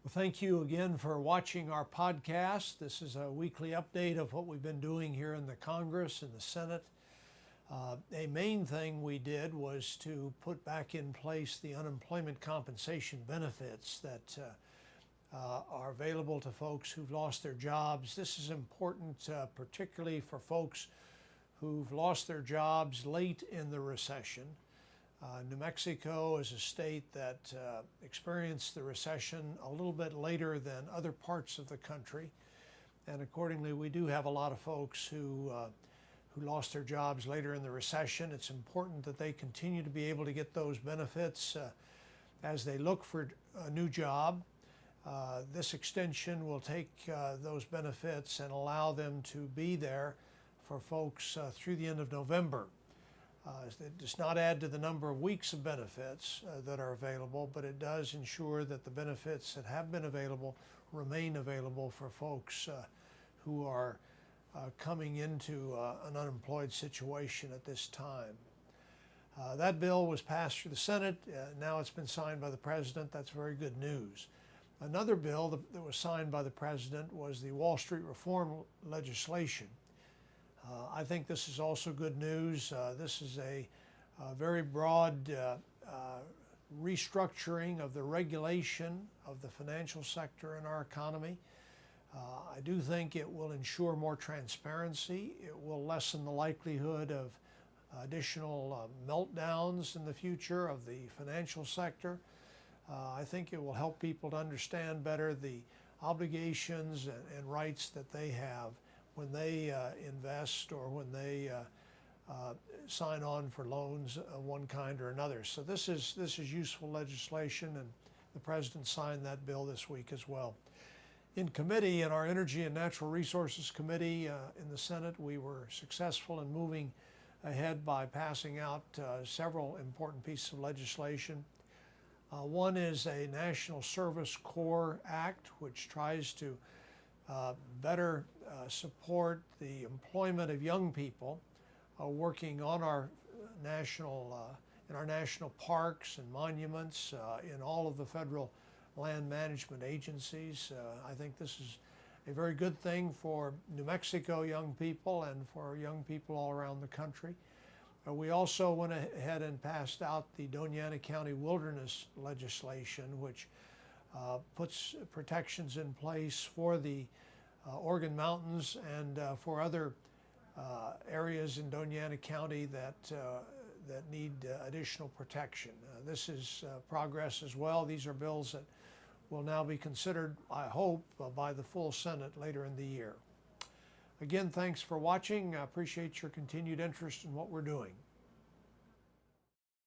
Well, thank you again for watching our podcast. This is a weekly update of what we've been doing here in the Congress and the Senate. A main thing we did was to put back in place the unemployment compensation benefits that are available to folks who've lost their jobs. This is important, particularly for folks who've lost their jobs late in the recession. New Mexico is a state that experienced the recession a little bit later than other parts of the country, and accordingly we do have a lot of folks who lost their jobs later in the recession. It's important that they continue to be able to get those benefits as they look for a new job. This extension will take those benefits and allow them to be there for folks through the end of November. It does not add to the number of weeks of benefits that are available, but it does ensure that the benefits that have been available remain available for folks who are coming into an unemployed situation at this time. That bill was passed through the Senate. Now it's been signed by the President. That's very good news. Another bill that was signed by the President was the Wall Street reform legislation. I think this is also good news. This is a very broad restructuring of the regulation of the financial sector in our economy. I do think it will ensure more transparency. It will lessen the likelihood of additional meltdowns in the future of the financial sector. I think it will help people to understand better the obligations and rights that they have when they invest or when they sign on for loans of one kind or another. So this is useful legislation, and the President signed that bill this week as well. In committee, in our Energy and Natural Resources Committee in the Senate, we were successful in moving ahead by passing out several important pieces of legislation. One is a National Service Corps Act, which tries to better support the employment of young people working on our in our national parks and monuments, in all of the federal land management agencies. I think this is a very good thing for New Mexico young people and for young people all around the country. We also went ahead and passed out the Doña Ana County Wilderness legislation, which puts protections in place for the Oregon Mountains and for other areas in Doña Ana County that need additional protection. This is progress as well. These are bills that will now be considered, I hope, by the full Senate later in the year. Again, thanks for watching. I appreciate your continued interest in what we're doing.